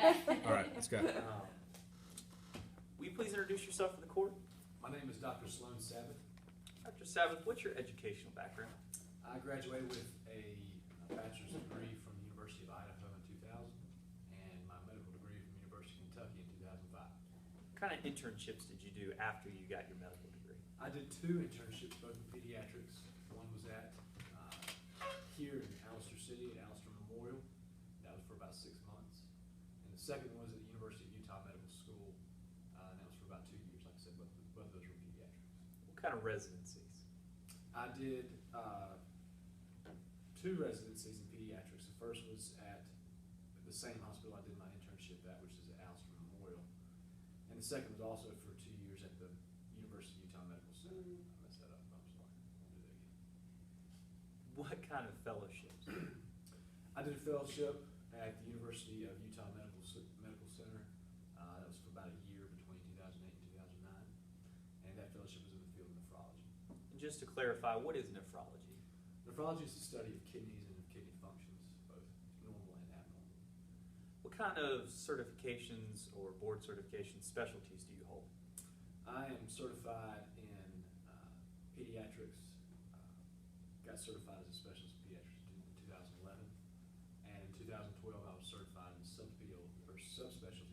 All right, let's go. Will you please introduce yourself to the court? My name is Dr. Sloan Sabbith. Dr. Sabbith, what's your educational background? I graduated with a bachelor's degree from the University of Idaho in 2000 and my medical degree from the University of Kentucky in 2005. What kind of internships did you do after you got your medical degree? I did 2 internships, both in pediatrics. One was at here in Allister City at Allister Memorial. That was for about 6 months. And the second one was at the University of Utah Medical School. And that was for about 2 years. Like I said, both of those were pediatrics. What kind of residencies? I did 2 residencies in pediatrics. The first was at the same hospital I did my internship at, which is at Allister Memorial. And the second was also for 2 years at the University of Utah Medical Center. I messed that up. I'm sorry. I'll do that again. What kind of fellowships? I did a fellowship at the University of Utah Medical Center. That was for about a year between 2008 and 2009. And that fellowship was in the field of nephrology. And just to clarify, what is nephrology? Nephrology is the study of kidneys and of kidney functions, both normal and abnormal. What kind of certifications or board certification specialties do you hold? I am certified in pediatrics. Got certified as a specialist in pediatrics in 2011. And in 2012, I was certified in subspecialty,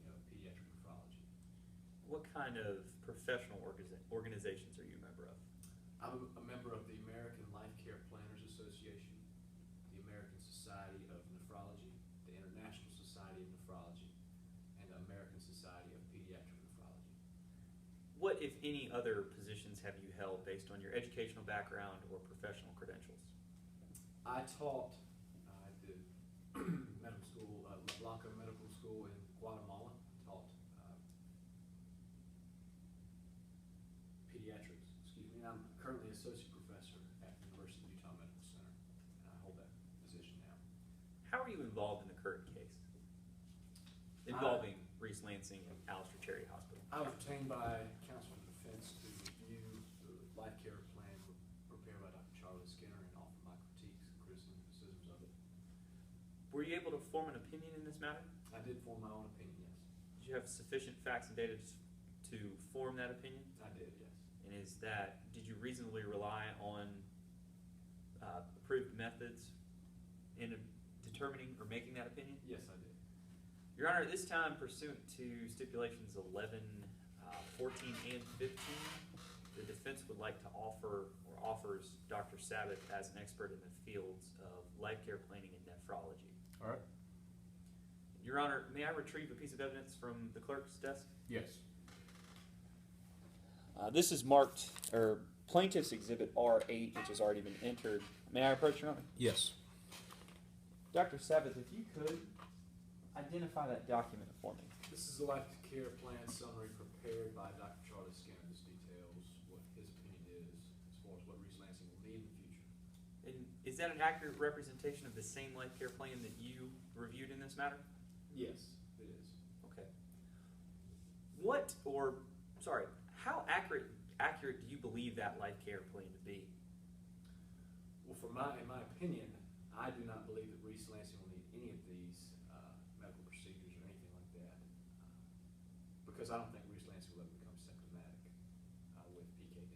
of pediatric nephrology. What kind of professional organizations are you a member of? I'm a member of the American Life Care Planners Association, the American Society of Nephrology, the International Society of Nephrology, and the American Society of Pediatric Nephrology. What, if any, other positions have you held based on your educational background or professional credentials? I taught at the medical school, Blanca Medical School in Guatemala. Taught pediatrics, and I'm currently associate professor at the University of Utah Medical Center, and I hold that position now. How are you involved in the current case involving Reese Lansing and Allister Cherry Hospital? I was retained by counsel for the defense to review the life care plan prepared by Dr. Charlie Skinner and offer my critiques and criticisms of it. Were you able to form an opinion in this matter? I did form my own opinion, yes. Did you have sufficient facts and data to form that opinion? I did, yes. And did you reasonably rely on approved methods in determining or making that opinion? Yes, I did. Your Honor, at this time, pursuant to stipulations 11, 14, and 15, the defense would like to offer or offers Dr. Sabbith as an expert in the fields of life care planning and nephrology. All right. Your Honor, may I retrieve a piece of evidence from the clerk's desk? Yes. This is marked, or Plaintiff's Exhibit R8, which has already been entered. May I approach, Your Honor? Yes. Dr. Sabbith, if you could identify that document for me. This is a life care plan summary prepared by Dr. Charlie Skinner. This details what his opinion is as far as what Reese Lansing will need in the future. And is that an accurate representation of the same life care plan that you reviewed in this matter? Yes, it is. Okay. How accurate do you believe that life care plan to be? Well, in my opinion, I do not believe that Reese Lansing will need any of these medical procedures or anything like that, because I don't think Reese Lansing will ever become symptomatic with PKD.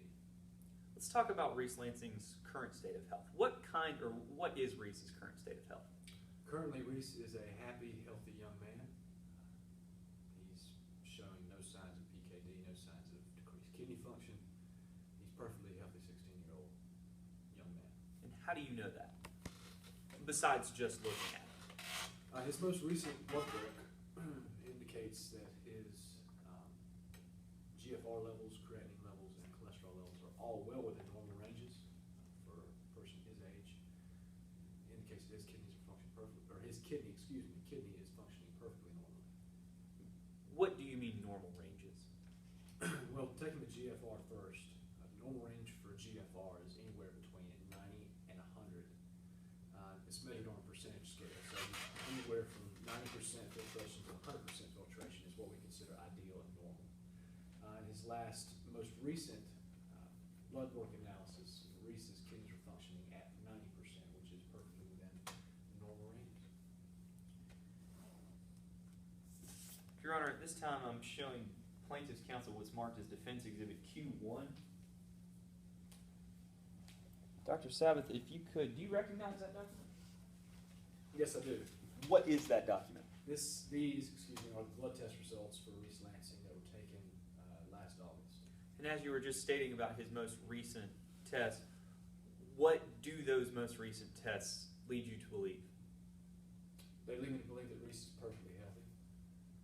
Let's talk about Reese Lansing's current state of health. What is Reese's current state of health? Currently, Reese is a happy, healthy young man. He's showing no signs of PKD, no signs of decreased kidney function. He's perfectly healthy 16-year-old young man. And how do you know that, besides just looking at it? His most recent blood work indicates that his GFR levels, creatinine levels, and cholesterol levels are all well within normal ranges for a person his age. Indicates that his kidney is functioning perfectly normally. What do you mean normal ranges? Well, taking the GFR first, the normal range for GFR is anywhere between 90 and 100. It's measured on a percentage scale, so anywhere from 90% filtration to 100% filtration is what we consider ideal and normal. In his most recent blood work analysis, Reese's kidneys are functioning at 90%, which is perfectly within the normal range. Honor, at this time I'm showing plaintiff's counsel what's marked as Defense Exhibit Q1. Dr. Sabbith, if you could, do you recognize that document? Yes, I do. What is that document? These are the blood test results for Reese Lansing that were taken last August. And as you were just stating about his most recent test, what do those most recent tests lead you to believe? They lead me to believe that Reese is perfectly healthy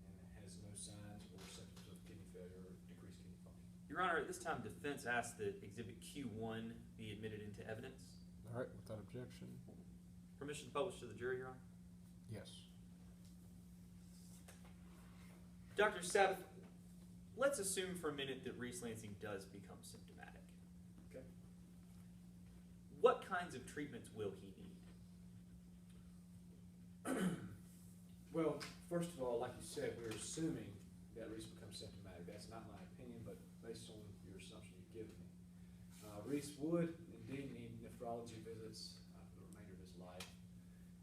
and has no signs or symptoms of kidney failure or decreased kidney function. Your Honor, at this time defense asks that Exhibit Q1 be admitted into evidence. All right, without objection. Permission to publish to the jury, Your Honor? Yes. Dr. Sabbith, let's assume for a minute that Reese Lansing does become symptomatic. Okay. What kinds of treatments will he need? Well, first of all, like you said, we're assuming that Reese becomes symptomatic. That's not my opinion, but based on your assumption you've given me. Reese would indeed need nephrology visits for the remainder of his life.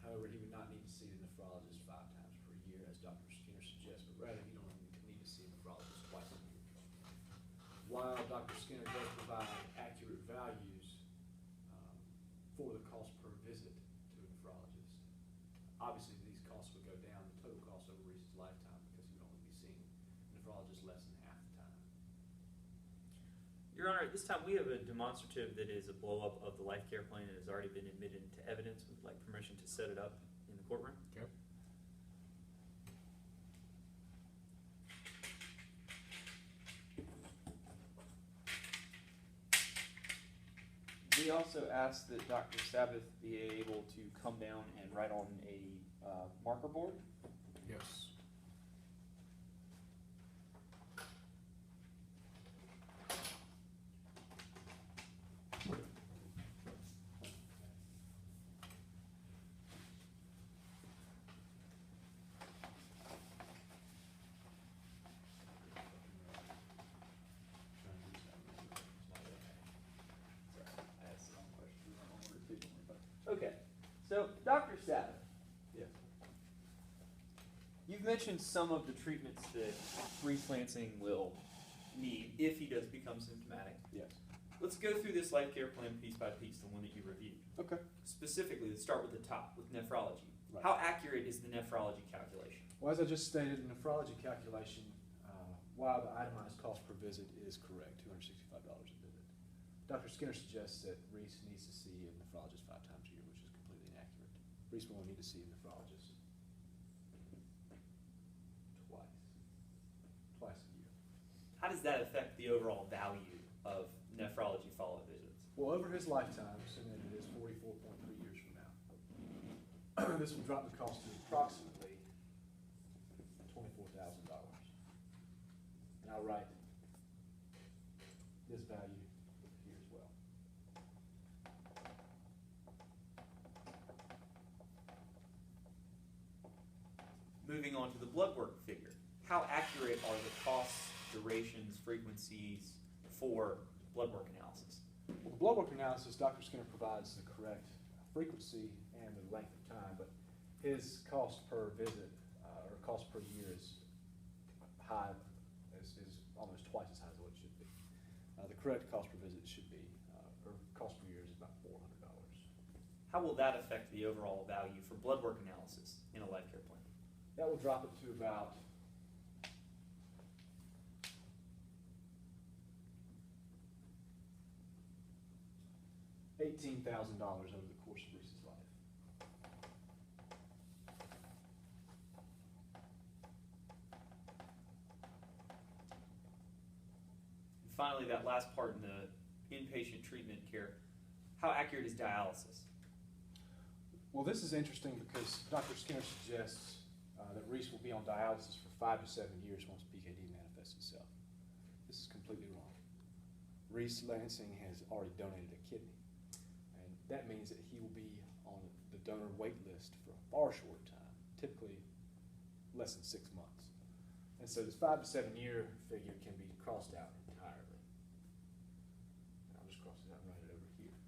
However, he would not need to see the nephrologist 5 times per year, as Dr. Skinner suggests, but rather he'd only need to see a nephrologist twice a year. While Dr. Skinner does provide accurate values for the cost per visit to a nephrologist, obviously these costs would go down, the total cost over Reese's lifetime, because he would only be seeing a nephrologist less than half the time. Your Honor, at this time we have a demonstrative that is a blow-up of the life care plan and has already been admitted into evidence. We'd like permission to set it up in the courtroom. Okay. We also ask that Dr. Sabbith be able to come down and write on a marker board. Yes. Okay, so Dr. Sabbith, Yes. you've mentioned some of the treatments that Reese Lansing will need if he does become symptomatic. Yes. Let's go through this life care plan piece by piece, the one that you reviewed. Okay. Specifically, let's start with the top, with nephrology. Right. How accurate is the nephrology calculation? Well, as I just stated, the nephrology calculation, while the itemized cost per visit is correct, $265 a visit, Dr. Skinner suggests that Reese needs to see a nephrologist 5 times a year, which is completely inaccurate. Reese will only need to see a nephrologist twice a year. How does that affect the overall value of nephrology follow-up visits? Well, over his lifetime, assuming it is 44.3 years from now, this will drop the cost to approximately $24,000. And I'll write this value here as well. Moving on to the blood work figure. How accurate are the costs, durations, frequencies for blood work analysis? Well, the blood work analysis, Dr. Skinner provides the correct frequency and the length of time, but his cost per visit or cost per year is high, is almost twice as high as what it should be. The correct cost per visit should be, or cost per year is about $400. How will that affect the overall value for blood work analysis in a life care plan? That will drop it to about $18,000 over the course of Reese's life. And finally, that last part in the inpatient treatment care, how accurate is dialysis? Well, this is interesting because Dr. Skinner suggests that Reese will be on dialysis for 5 to 7 years once PKD manifests itself. This is completely wrong. Reese Lansing has already donated a kidney, and that means that he will be on the donor wait list for a far short time, typically less than 6 months. And so this 5 to 7 year figure can be crossed out entirely. And I'll just cross it out and write it over here.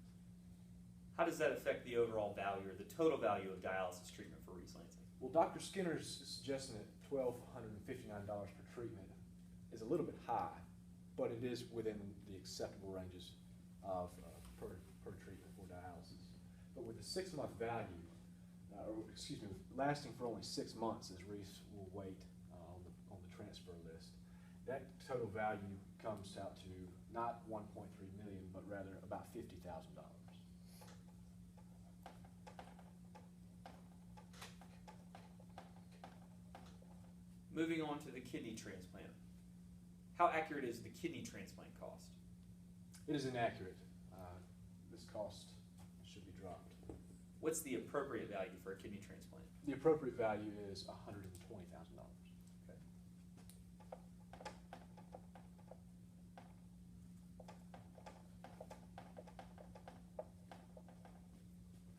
How does that affect the overall value or the total value of dialysis treatment for Reese Lansing? Well, Dr. Skinner's suggesting that $1,259 per treatment is a little bit high, but it is within the acceptable ranges of per treatment for dialysis. But with the 6-month value, lasting for only 6 months, as Reese will wait on the transfer list, that total value comes out to not 1.3 million, but rather about $50,000. Moving on to the kidney transplant. How accurate is the kidney transplant cost? It is inaccurate. This cost should be dropped. What's the appropriate value for a kidney transplant? The appropriate value is $120,000. Okay.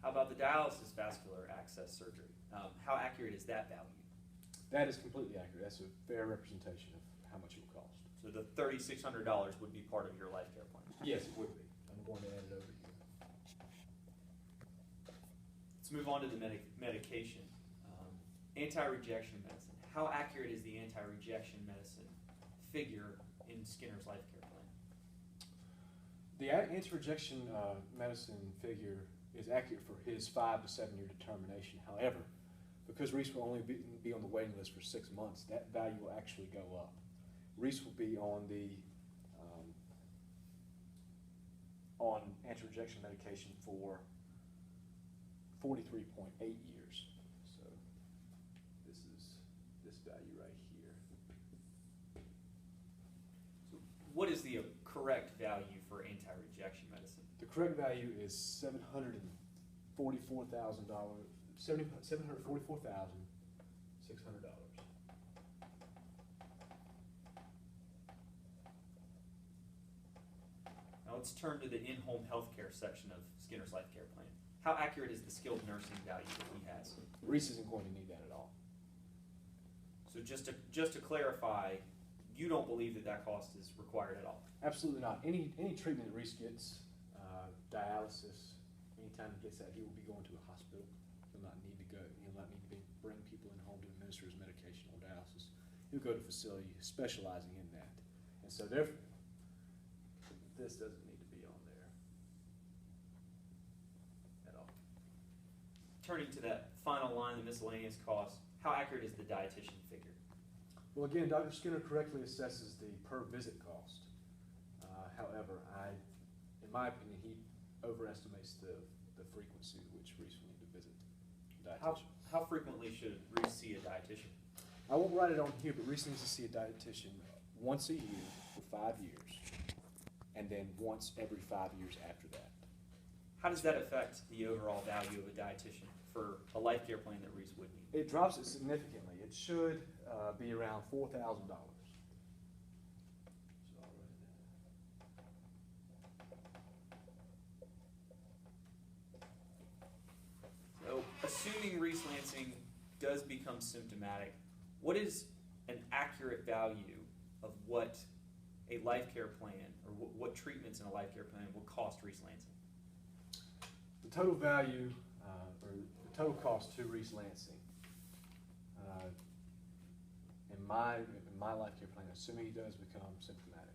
How about the dialysis vascular access surgery? How accurate is that value? That is completely accurate. That's a fair representation of how much it will cost. So the $3,600 would be part of your life care plan? Yes, it would be. I'm going to add it over here. Let's move on to the medication. Anti-rejection medicine. How accurate is the anti-rejection medicine figure in Skinner's life care plan? The anti-rejection medicine figure is accurate for his 5 to 7 year determination. However, because Reese will only be on the waiting list for 6 months, that value will actually go up. Reese will be on the on anti-rejection medication for 43.8 years. So this is this value right here. So what is the correct value for anti-rejection medicine? The correct value is $744,600. Now let's turn to the in-home healthcare section of Skinner's life care plan. How accurate is the skilled nursing value that he has? Reese isn't going to need that at all. So just to clarify, you don't believe that cost is required at all? Absolutely not. Any treatment that Reese gets, dialysis, anytime he gets that, he will be going to a hospital. He'll not need to go. He'll not need to bring people in home to administer his medication or dialysis. He'll go to a facility specializing in that, and so therefore, this doesn't need to be on there at all. Turning to that final line, the miscellaneous cost, how accurate is the dietitian figure? Well, again, Dr. Skinner correctly assesses the per visit cost. However, in my opinion, he overestimates the frequency with which Reese will need to visit a dietitian. How frequently should Reese see a dietitian? I won't write it on here, but Reese needs to see a dietitian once a year for 5 years, and then once every 5 years after that. How does that affect the overall value of a dietitian for a life care plan that Reese would need? It drops it significantly. It should be around $4,000. So, assuming Reese Lansing does become symptomatic, what is an accurate value of what a life care plan or what treatments in a life care plan will cost Reese Lansing? The total value, or the total cost to Reese Lansing, in my life care plan, assuming he does become symptomatic,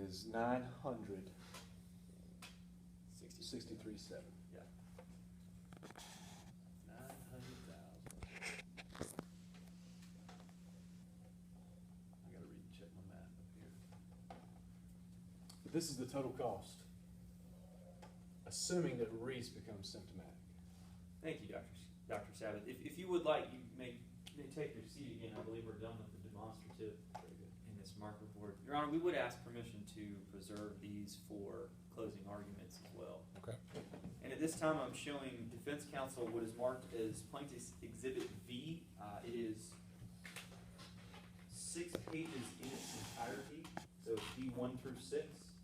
is $963,700. Yeah. 900,000. I gotta recheck my math up here. But this is the total cost, assuming that Reese becomes symptomatic. Thank you, Dr. Sabbith. If you would like, you may take your seat again. I believe we're done with the demonstrative in this marker board. Your Honor, we would ask permission to preserve these for closing arguments as well. Okay. And at this time, I'm showing defense counsel what is marked as Plaintiff's Exhibit V. It is 6 pages in its entirety, so V1 through 6.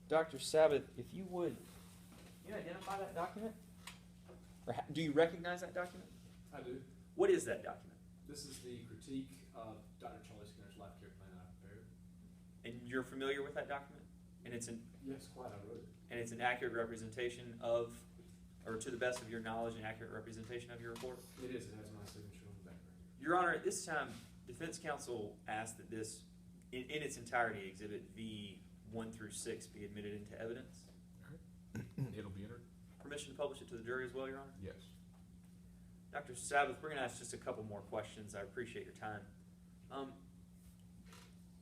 Dr. Sabbith, if you would, can you identify that document? Or do you recognize that document? I do. What is that document? This is the critique of Dr. Charlie Skinner's life care plan I prepared. And you're familiar with that document? And it's Yes, quite. I wrote it. an accurate representation of or to the best of your knowledge and accurate representation of your report? It is, it has my signature on the back record. Your Honor, at this time, defense counsel asked that this, in its entirety, Exhibit V 1 through 6 be admitted into evidence. It'll be entered? Permission to publish it to the jury as well, Your Honor? Yes. Dr. Sabbith, we're going to ask just a couple more questions. I appreciate your time.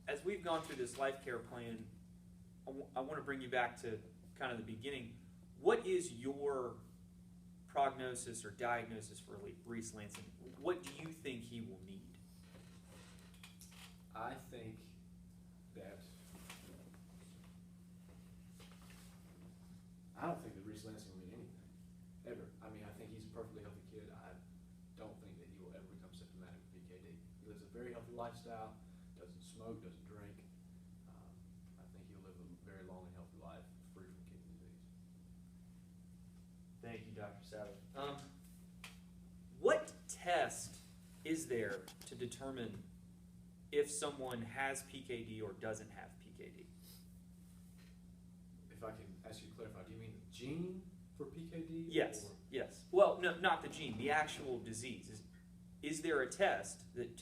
As we've gone through this life care plan, I want to bring you back to kind of the beginning. What is your prognosis or diagnosis for Reese Lansing? What do you think he will need? I think that, I don't think that Reese Lansing will need anything, ever. I mean, I think he's a perfectly healthy kid. I don't think that he will ever become symptomatic with PKD. He lives a very healthy lifestyle, doesn't smoke, doesn't drink. I think he'll live a very long and healthy life free from kidney disease. Thank you, Dr. Sabbith. What test is there to determine if someone has PKD or doesn't have PKD? If I can ask you to clarify, do you mean the gene for PKD? Yes, or- yes. Well, no, not the gene, the actual disease. Is there a test that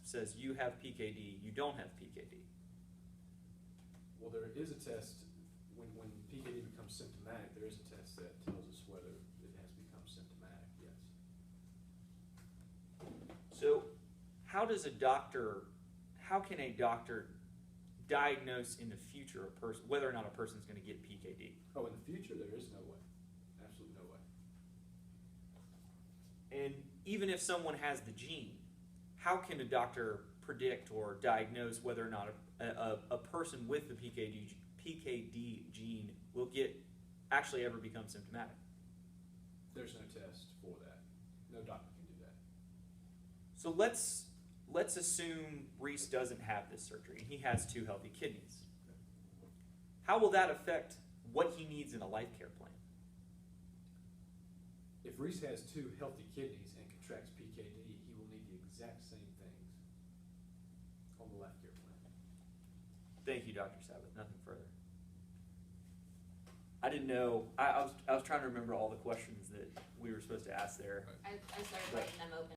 says you have PKD, you don't have PKD? Well, there is a test, when PKD becomes symptomatic, there is a test that tells us whether it has become symptomatic, yes. So how can a doctor diagnose in the future a person, whether or not a person's going to get PKD? Oh, in the future, there is no way. Absolutely no way. And even if someone has the gene, how can a doctor predict or diagnose whether or not a person with the PKD gene will actually ever become symptomatic? There's no test for that. No doctor can do that. So let's assume Reese doesn't have this surgery and he has 2 healthy kidneys. How will that affect what he needs in a life care plan? If Reese has 2 healthy kidneys and contracts PKD, he will need the exact same things on the life care plan. Thank you, Dr. Sabbith. Nothing further. I didn't know. I was trying to remember all the questions that we were supposed to ask there. I started writing them open